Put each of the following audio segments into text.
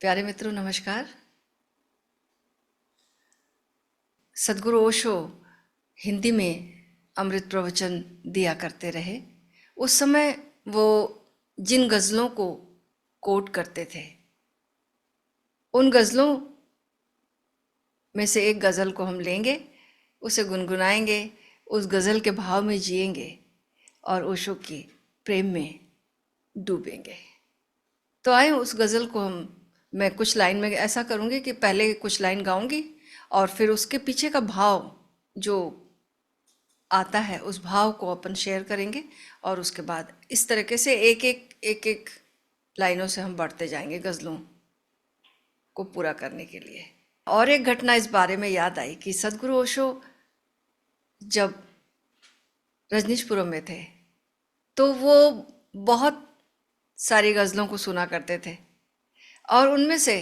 प्यारे मित्रों, नमस्कार। सदगुरु ओशो हिंदी में अमृत प्रवचन दिया करते रहे। उस समय वो जिन गज़लों को कोट करते थे, उन गज़लों में से एक गज़ल को हम लेंगे, उसे गुनगुनाएंगे, उस गज़ल के भाव में जिएंगे और ओशो की प्रेम में डूबेंगे। तो आए उस गज़ल को मैं कुछ लाइन में ऐसा करूँगी कि पहले कुछ लाइन गाऊंगी और फिर उसके पीछे का भाव जो आता है उस भाव को अपन शेयर करेंगे और उसके बाद इस तरीके से एक लाइनों से हम बढ़ते जाएंगे गज़लों को पूरा करने के लिए। और एक घटना इस बारे में याद आई कि सदगुरु ओशो जब रजनीशपुरम में थे तो वो बहुत सारी गज़लों को सुना करते थे और उनमें से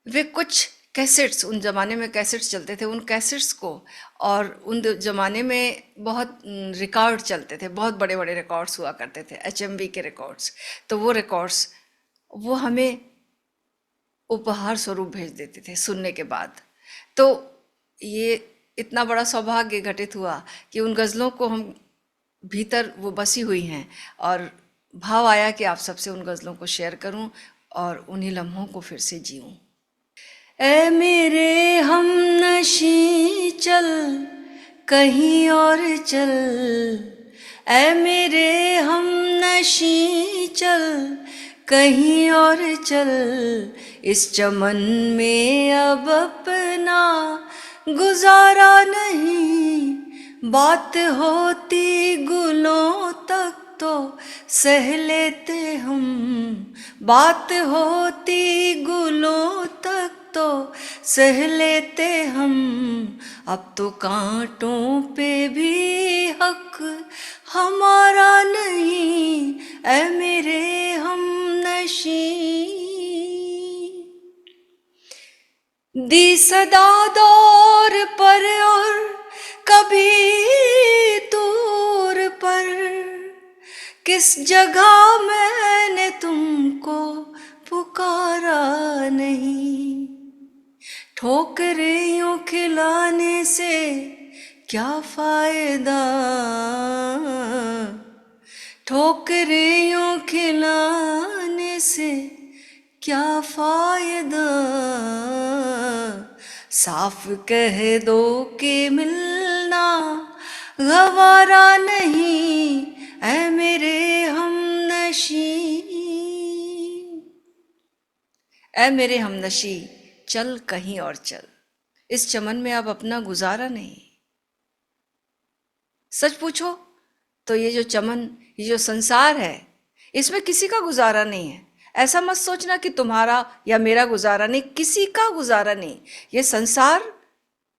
वे कुछ कैसेट्स, उन ज़माने में कैसेट्स चलते थे, उन कैसेट्स को और उन ज़माने में बहुत रिकॉर्ड चलते थे, बहुत बड़े बड़े रिकॉर्ड्स हुआ करते थे, HMV के रिकॉर्ड्स। तो वो रिकॉर्ड्स वो हमें उपहार स्वरूप भेज देते थे सुनने के बाद। तो ये इतना बड़ा सौभाग्य घटित हुआ कि उन गज़लों को हम भीतर वो बसी हुई हैं और भाव आया कि आप सबसे उन गज़लों को शेयर करूं और उन्हीं लम्हों को फिर से जीऊं। ऐ मेरे हमनशी चल कहीं और चल, ऐ मेरे हमनशी चल कहीं और चल, इस चमन में अब अपना गुजारा नहीं, बात होती गुलों तक तो सह लेते हम, बात होती गुलों तक तो सह लेते हम, अब तो कांटों पे भी हक हमारा नहीं, ऐ मेरे हमनशी। दी सदा दौर पर और कभी दूर पर, किस जगह मैंने तुमको पुकारा नहीं, ठोकरें यूं खिलाने से क्या फायदा, ठोकरें यूं खिलाने से क्या फायदा, साफ कह दो कि मिलना गवारा नहीं, ऐ मेरे हमनशी। ऐ मेरे हमनशी चल कहीं और चल, इस चमन में अब अपना गुजारा नहीं। सच पूछो तो ये जो चमन, ये जो संसार है, इसमें किसी का गुजारा नहीं है। ऐसा मत सोचना कि तुम्हारा या मेरा गुजारा नहीं, किसी का गुजारा नहीं। ये संसार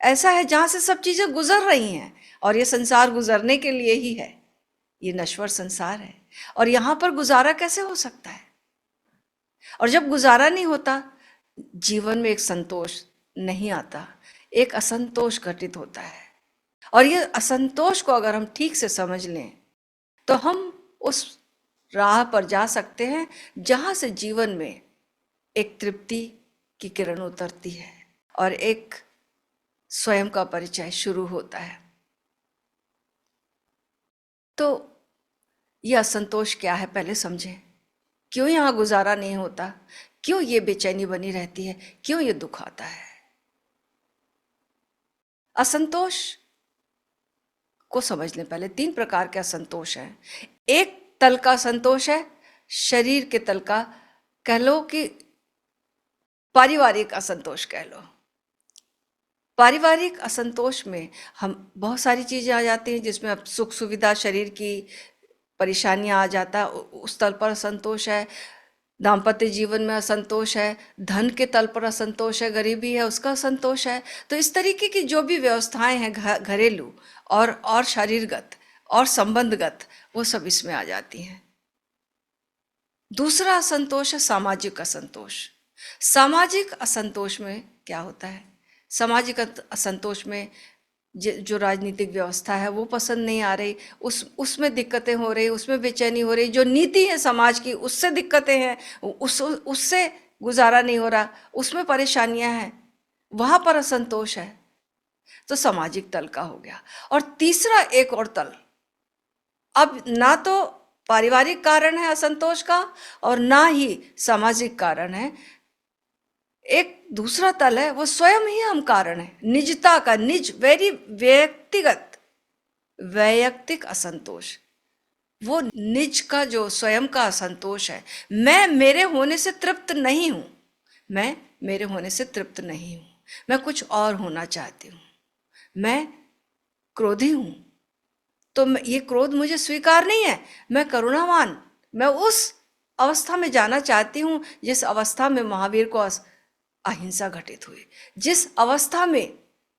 ऐसा है जहां से सब चीजें गुजर रही हैं और ये संसार गुजरने के लिए ही है। ये नश्वर संसार है और यहां पर गुजारा कैसे हो सकता है? और जब गुजारा नहीं होता, जीवन में एक संतोष नहीं आता, एक असंतोष घटित होता है। और ये असंतोष को अगर हम ठीक से समझ लें तो हम उस राह पर जा सकते हैं जहां से जीवन में एक तृप्ति की किरण उतरती है और एक स्वयं का परिचय शुरू होता है। तो यह असंतोष क्या है, पहले समझें। क्यों यहाँ गुजारा नहीं होता, क्यों ये बेचैनी बनी रहती है, क्यों ये दुख आता है? असंतोष को समझ लें पहले। 3 प्रकार के असंतोष हैं। एक तल का संतोष है, शरीर के तल का, कह लो कि पारिवारिक असंतोष कह लो। पारिवारिक असंतोष में हम बहुत सारी चीजें आ जाती हैं, जिसमें अब सुख सुविधा, शरीर की परेशानियां आ जाता, उस तल पर असंतोष है। दाम्पत्य जीवन में असंतोष है, धन के तल पर असंतोष है, गरीबी है उसका असंतोष है। तो इस तरीके की जो भी व्यवस्थाएं हैं घरेलू और शरीरगत और संबंधगत, वो सब इसमें आ जाती हैं। दूसरा असंतोष है सामाजिक असंतोष। सामाजिक असंतोष में क्या होता है? सामाजिक असंतोष में जो राजनीतिक व्यवस्था है वो पसंद नहीं आ रही, उसमें दिक्कतें हो रही, उसमें बेचैनी हो रही, जो नीति है समाज की उससे दिक्कतें हैं, उससे गुजारा नहीं हो रहा, उसमें परेशानियां हैं, वहां पर असंतोष है, तो सामाजिक तल का हो गया। और तीसरा एक और तल, अब ना तो पारिवारिक कारण है असंतोष का और ना ही सामाजिक कारण है, एक दूसरा तल है, वो स्वयं ही हम कारण है, निजता का, निज वेरी व्यक्तिगत वैयक्तिक असंतोष, वो निज का जो स्वयं का असंतोष है। मैं मेरे होने से तृप्त नहीं हूं, मैं मेरे होने से तृप्त नहीं हूं, मैं कुछ और होना चाहती हूं, मैं क्रोधी हूं, तो ये क्रोध मुझे स्वीकार नहीं है, मैं करुणावान, मैं उस अवस्था में जाना चाहती हूं जिस अवस्था में महावीर को अहिंसा घटित हुई, जिस अवस्था में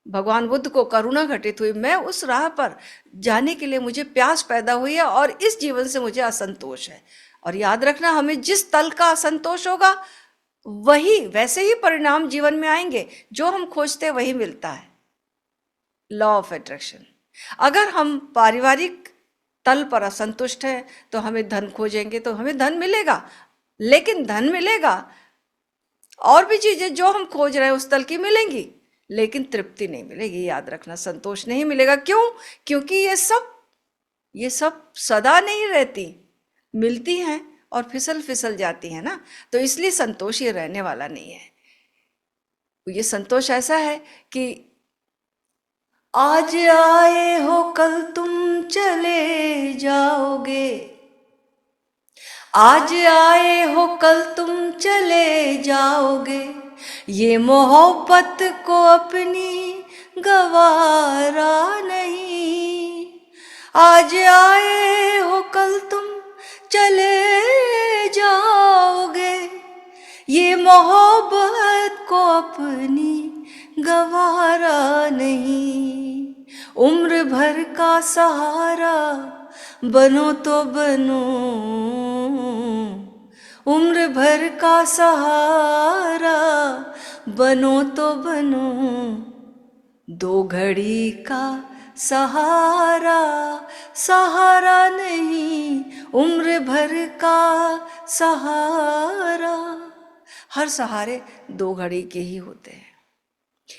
भगवान बुद्ध को करुणा घटित हुई, मैं उस राह पर जाने के लिए मुझे प्यास पैदा हुई है और इस जीवन से मुझे असंतोष है। और याद रखना, हमें जिस तल का असंतोष होगा वही वैसे ही परिणाम जीवन में आएंगे, जो हम खोजते वही मिलता है, लॉ ऑफ अट्रैक्शन। अगर हम पारिवारिक तल पर असंतुष्ट हैं तो हमें धन खोजेंगे तो हमें धन मिलेगा, लेकिन धन मिलेगा, और भी चीजें जो हम खोज रहे हैं उस तल की मिलेंगी, लेकिन तृप्ति नहीं मिलेगी, याद रखना, संतोष नहीं मिलेगा। क्यों? क्योंकि ये सब सदा नहीं रहती, मिलती हैं और फिसल फिसल जाती है ना, तो इसलिए संतोष ये रहने वाला नहीं है। ये संतोष ऐसा है कि आज आए हो कल तुम चले जाओगे, आज आए हो कल तुम चले जाओगे, ये मोहब्बत को अपनी गवारा नहीं। आज आए हो कल तुम चले जाओगे, ये मोहब्बत को अपनी गवारा नहीं। उम्र भर का सहारा बनो तो बनो, उम्र भर का सहारा बनो तो बनो, दो घड़ी का सहारा सहारा नहीं, उम्र भर का सहारा। हर सहारे दो घड़ी के ही होते हैं,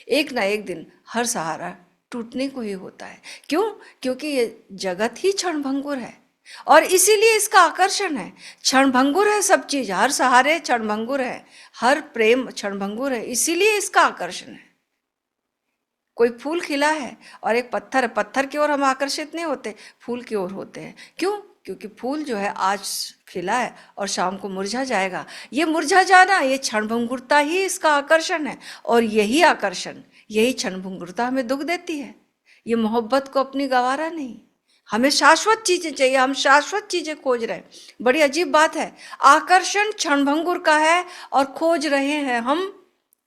एक ना एक दिन हर सहारा टूटने को ही होता है। क्यों? क्योंकि ये जगत ही क्षणभंगुर है और इसीलिए इसका आकर्षण है। क्षणभंगुर है सब चीज, हर सहारे क्षणभंगुर है, हर प्रेम क्षणभंगुर है, इसीलिए इसका आकर्षण है। कोई फूल खिला है और एक पत्थर है, पत्थर की ओर हम आकर्षित नहीं होते, फूल की ओर होते हैं। क्यों? क्योंकि फूल जो है आज खिला है और शाम को मुरझा जाएगा, ये मुरझा जाना, ये क्षणभंगुरता ही इसका आकर्षण है। और यही आकर्षण, यही क्षणभंगुरता हमें दुख देती है। ये मोहब्बत को अपनी गवारा नहीं, हमें शाश्वत चीजें चाहिए, हम शाश्वत चीजें खोज रहे हैं। बड़ी अजीब बात है, आकर्षण क्षणभंगुर का है और खोज रहे हैं हम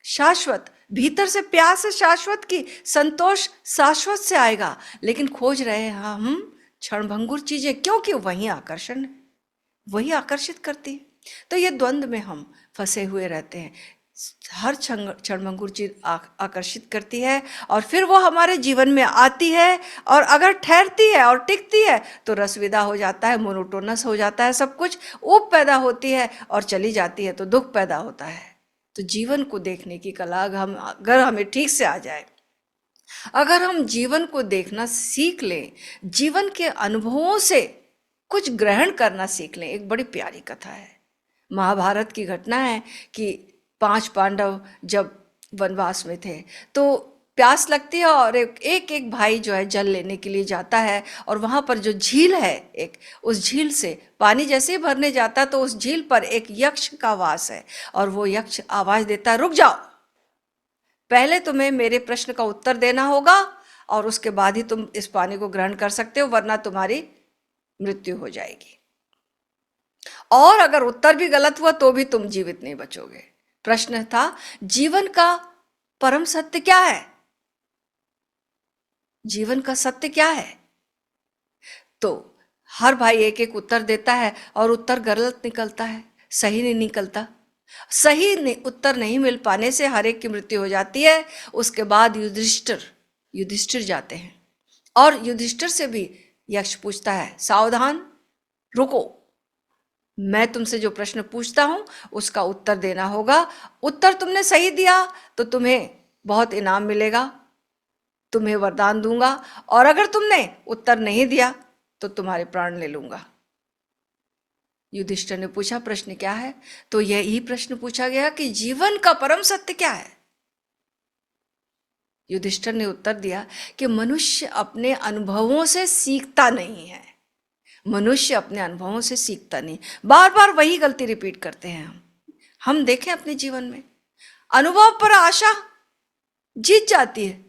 शाश्वत। भीतर से प्यास है शाश्वत की, संतोष शाश्वत से आएगा, लेकिन खोज रहे हैं हम क्षणभंगुर चीजें, क्योंकि वही आकर्षण है, वही आकर्षित करती है। तो ये द्वंद्व में हम फंसे हुए रहते हैं। हर क्षणभंगुर चीज आकर्षित करती है और फिर वो हमारे जीवन में आती है, और अगर ठहरती है और टिकती है तो रसविदा हो जाता है, मोनोटोनस हो जाता है सब कुछ, ऊब पैदा होती है, और चली जाती है तो दुख पैदा होता है। तो जीवन को देखने की कला अगर हमें ठीक से आ जाए, अगर हम जीवन को देखना सीख लें, जीवन के अनुभवों से कुछ ग्रहण करना सीख लें। एक बड़ी प्यारी कथा है, महाभारत की घटना है कि 5 पांडव जब वनवास में थे तो प्यास लगती है और एक भाई जो है जल लेने के लिए जाता है, और वहां पर जो झील है एक, उस झील से पानी जैसे ही भरने जाता तो उस झील पर एक यक्ष का वास है, और वो यक्ष आवाज देता है, रुक जाओ, पहले तुम्हें मेरे प्रश्न का उत्तर देना होगा और उसके बाद ही तुम इस पानी को ग्रहण कर सकते हो, वरना तुम्हारी मृत्यु हो जाएगी, और अगर उत्तर भी गलत हुआ तो भी तुम जीवित नहीं बचोगे। प्रश्न था, जीवन का परम सत्य क्या है? जीवन का सत्य क्या है? तो हर भाई एक एक उत्तर देता है और उत्तर गलत निकलता है, सही नहीं निकलता। सही उत्तर नहीं मिल पाने से हर एक की मृत्यु हो जाती है। उसके बाद युधिष्ठिर जाते हैं, और युधिष्ठिर से भी यक्ष पूछता है, सावधान, रुको, मैं तुमसे जो प्रश्न पूछता हूं उसका उत्तर देना होगा। उत्तर तुमने सही दिया तो तुम्हें बहुत इनाम मिलेगा, तुम्हें वरदान दूंगा, और अगर तुमने उत्तर नहीं दिया तो तुम्हारे प्राण ले लूंगा। युधिष्ठिर ने पूछा, प्रश्न क्या है? तो यही प्रश्न पूछा गया कि जीवन का परम सत्य क्या है? युधिष्ठिर ने उत्तर दिया कि मनुष्य अपने अनुभवों से सीखता नहीं है। मनुष्य अपने अनुभवों से सीखता नहीं, बार बार वही गलती रिपीट करते हैं। हम देखें अपने जीवन में, अनुभव पर आशा जीत जाती है।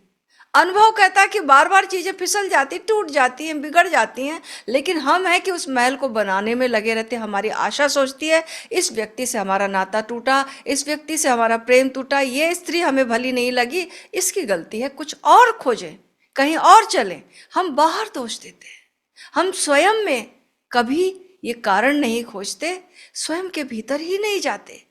अनुभव कहता है कि बार बार चीजें फिसल जाती, टूट जाती हैं, बिगड़ जाती हैं, लेकिन हम हैं कि उस महल को बनाने में लगे रहते हैं। हमारी आशा सोचती है इस व्यक्ति से हमारा नाता टूटा, इस व्यक्ति से हमारा प्रेम टूटा, ये स्त्री हमें भली नहीं लगी, इसकी गलती है, कुछ और खोजें, कहीं और चलें। हम बाहर दोष देते हैं, हम स्वयं में कभी ये कारण नहीं खोजते, स्वयं के भीतर ही नहीं जाते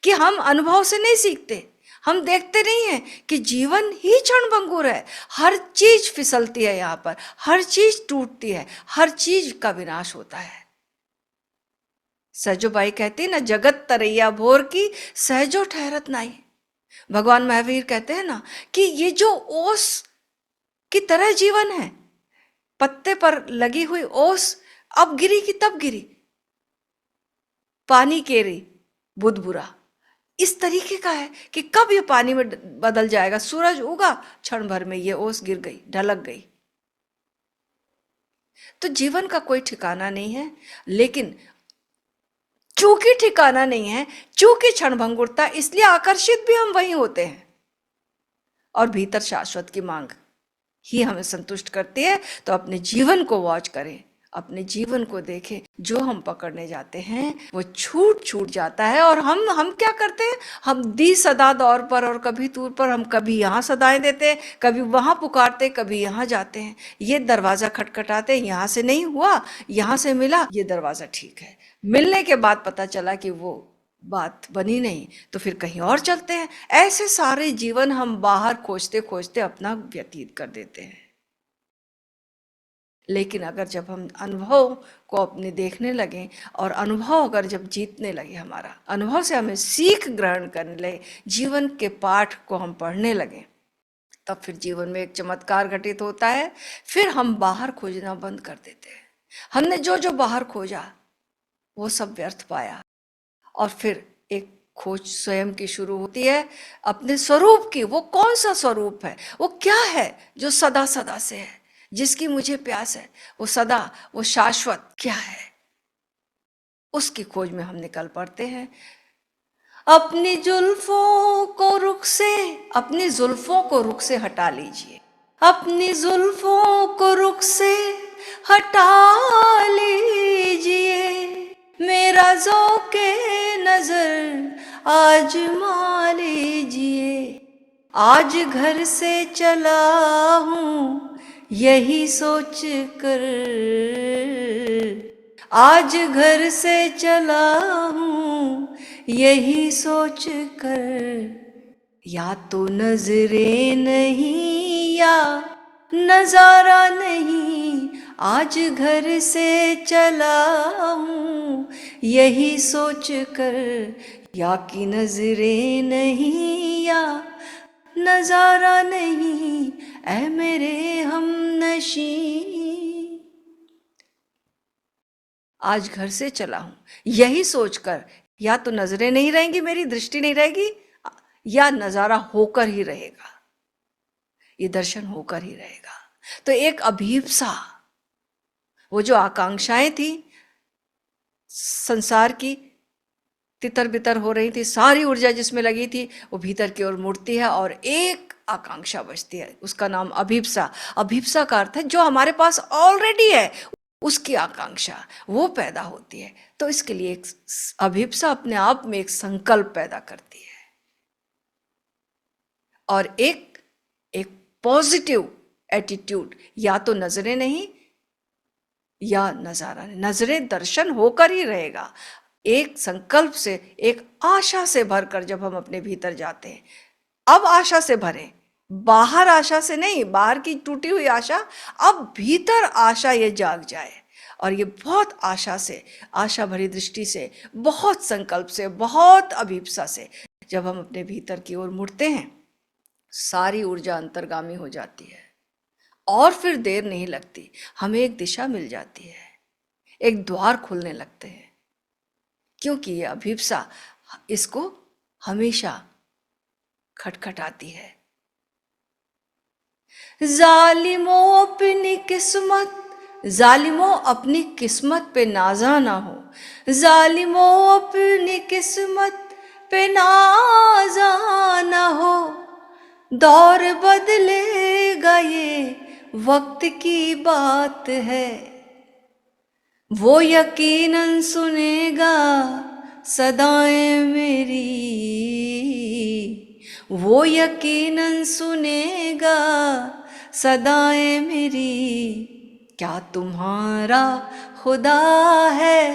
कि हम अनुभव से नहीं सीखते। हम देखते नहीं हैं कि जीवन ही क्षणभंगुर है, हर चीज फिसलती है, यहाँ पर हर चीज टूटती है, हर चीज का विनाश होता है। सहजोबाई कहती है ना, जगत तरैया भोर की सहजो ठहरत नाई। भगवान महावीर कहते हैं ना कि ये जो ओस की तरह जीवन है, पत्ते पर लगी हुई ओस अब गिरी की तब गिरी, पानी केरी बुध बुरा, इस तरीके का है कि कब ये पानी में बदल जाएगा। सूरज उगा, क्षण भर में ये ओस गिर गई, ढलक गई। तो जीवन का कोई ठिकाना नहीं है, लेकिन चूंकि ठिकाना नहीं है, चूंकि क्षणभंगुरता, इसलिए आकर्षित भी हम वहीं होते हैं, और भीतर शाश्वत की मांग ही हमें संतुष्ट करती है। तो अपने जीवन को वॉच करें, अपने जीवन को देखें, जो हम पकड़ने जाते हैं वो छूट छूट जाता है। और हम क्या करते हैं, हम दी सदा दौर पर और कभी तूर पर, हम कभी यहाँ सदाएं देते हैं, कभी वहाँ पुकारते, कभी यहाँ जाते हैं। ये दरवाज़ा खटखटाते, यहाँ से नहीं हुआ, यहाँ से मिला, ये दरवाज़ा ठीक है, मिलने के बाद पता चला कि वो बात बनी नहीं, तो फिर कहीं और चलते हैं। ऐसे सारे जीवन हम बाहर खोजते खोजते अपना व्यतीत कर देते हैं। लेकिन अगर जब हम अनुभव को अपने देखने लगे, और अनुभव अगर जब जीतने लगे, हमारा अनुभव से हमें सीख ग्रहण करने लगे, जीवन के पाठ को हम पढ़ने लगे, तब फिर जीवन में एक चमत्कार घटित होता है। फिर हम बाहर खोजना बंद कर देते हैं। हमने जो जो बाहर खोजा वो सब व्यर्थ पाया, और फिर एक खोज स्वयं की शुरू होती है, अपने स्वरूप की। वो कौन सा स्वरूप है, वो क्या है जो सदा सदा से है, जिसकी मुझे प्यास है, वो सदा, वो शाश्वत क्या है, उसकी खोज में हम निकल पड़ते हैं। अपनी जुल्फों को रुख से, अपनी जुल्फों को रुख से हटा लीजिए, अपनी जुल्फों को रुख से हटा लीजिए, मेरा ज़ौक़े नजर आजमा लीजिए। आज घर से चला हूँ यही सोच कर, आज घर से चला हूँ यही सोच कर, या तो नजरे नहीं या नजारा नहीं, आज घर से चला हूँ यही सोच कर, या कि नजरे नहीं या नजारा नहीं, ऐ मेरे हमनशी। आज घर से चला हूं यही सोचकर, या तो नजरें नहीं रहेंगी, मेरी दृष्टि नहीं रहेगी, या नजारा होकर ही रहेगा, ये दर्शन होकर ही रहेगा। तो एक अभीप्सा, वो जो आकांक्षाएं थी संसार की, तितर बितर हो रही थी, सारी ऊर्जा जिसमें लगी थी वो भीतर की ओर मुड़ती है, और एक आकांक्षा बचती है, उसका नाम अभीप्सा। अभीप्सा का अर्थ है जो हमारे पास ऑलरेडी है, उसकी आकांक्षा वो पैदा होती है। तो इसके लिए एक अभीप्सा अपने आप में एक संकल्प पैदा करती है, और एक पॉजिटिव एटीट्यूड, या तो नजरें नहीं या नजारा नहीं, नजरें दर्शन होकर ही रहेगा। एक संकल्प से, एक आशा से भरकर जब हम अपने भीतर जाते हैं, अब आशा से भरें, बाहर आशा से नहीं, बाहर की टूटी हुई आशा, अब भीतर आशा ये जाग जाए, और ये बहुत आशा से, आशा भरी दृष्टि से, बहुत संकल्प से, बहुत अभिप्सा से जब हम अपने भीतर की ओर मुड़ते हैं, सारी ऊर्जा अंतर्गामी हो जाती है और फिर देर नहीं लगती, हमें एक दिशा मिल जाती है, एक द्वार खुलने लगते हैं, क्योंकि ये अभिप्सा इसको हमेशा खटखटाती है। जालिमों अपनी किस्मत पे नाजा ना हो, जालिमों अपनी किस्मत पे नाजा ना हो, दौर बदलेगा ये वक्त की बात है, वो यकीनन सुनेगा सदाएं मेरी, वो यकीनन सुनेगा सदाएं मेरी। क्या तुम्हारा खुदा है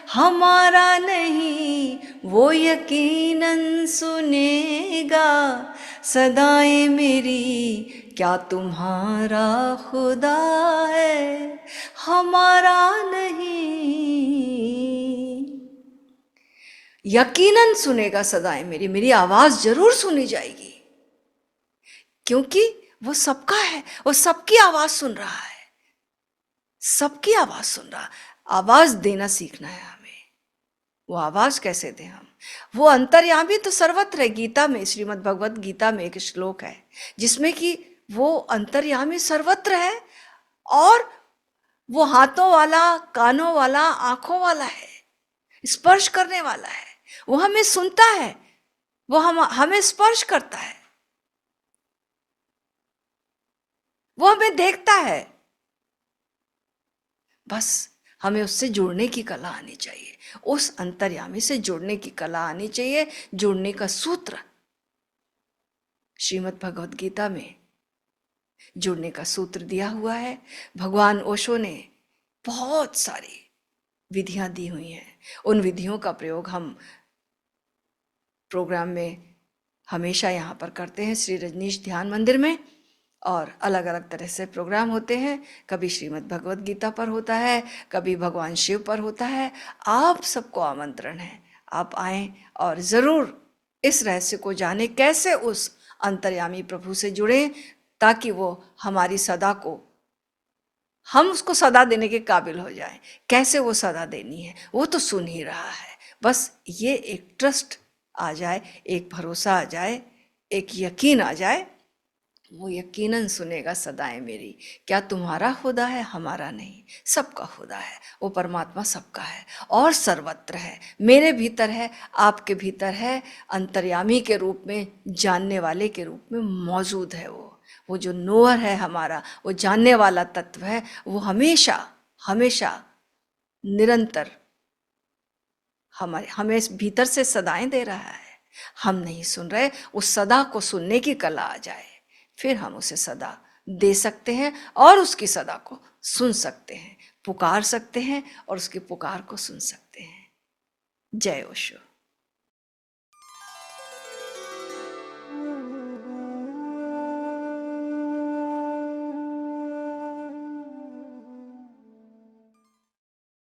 हमारा नहीं, वो यकीनन सुनेगा सदाएं मेरी। क्या तुम्हारा खुदा है हमारा नहीं, यकीनन सुनेगा सदाएं मेरी, मेरी आवाज जरूर सुनी जाएगी, क्योंकि वो सबका है, वो सबकी आवाज सुन रहा है, सबकी आवाज सुन रहा। आवाज देना सीखना है हमें। वो आवाज कैसे दें हम? वो अंतर्यामी तो सर्वत्र है। गीता में, श्रीमद् भगवत गीता में एक श्लोक है जिसमें कि वो अंतर्यामी सर्वत्र है और वो हाथों वाला, कानों वाला, आंखों वाला है, स्पर्श करने वाला है, वो हमें सुनता है, वो हमें स्पर्श करता है, वो हमें देखता है। बस हमें उससे जुड़ने की कला आनी चाहिए, उस अंतर्यामी से जुड़ने की कला आनी चाहिए। जुड़ने का सूत्र श्रीमद् भगवत गीता में जुड़ने का सूत्र दिया हुआ है। भगवान ओशो ने बहुत सारी विधियां दी हुई हैं, उन विधियों का प्रयोग हम प्रोग्राम में हमेशा यहाँ पर करते हैं, श्री रजनीश ध्यान मंदिर में, और अलग अलग तरह से प्रोग्राम होते हैं। कभी श्रीमद् भगवत गीता पर होता है, कभी भगवान शिव पर होता है। आप सबको आमंत्रण है, आप आएं और ज़रूर इस रहस्य को जानें, कैसे उस अंतर्यामी प्रभु से जुड़ें, ताकि वो हमारी सदा को, हम उसको सदा देने के काबिल हो जाएं। कैसे वो सदा देनी है वो तो सुन ही रहा है, बस ये एक ट्रस्ट आ जाए, एक भरोसा आ जाए, एक यकीन आ जाए, वो यकीनन सुनेगा सदाएं मेरी। क्या तुम्हारा खुदा है हमारा नहीं, सबका खुदा है, वो परमात्मा सबका है और सर्वत्र है, मेरे भीतर है, आपके भीतर है, अंतर्यामी के रूप में, जानने वाले के रूप में मौजूद है। वो जो नोअर है हमारा, वो जानने वाला तत्व है, वो हमेशा हमेशा निरंतर हमें भीतर से सदाएं दे रहा है। हम नहीं सुन रहे, उस सदा को सुनने की कला आ जाए, फिर हम उसे सदा दे सकते हैं और उसकी सदा को सुन सकते हैं, पुकार सकते हैं और उसकी पुकार को सुन सकते हैं। जय ओशो।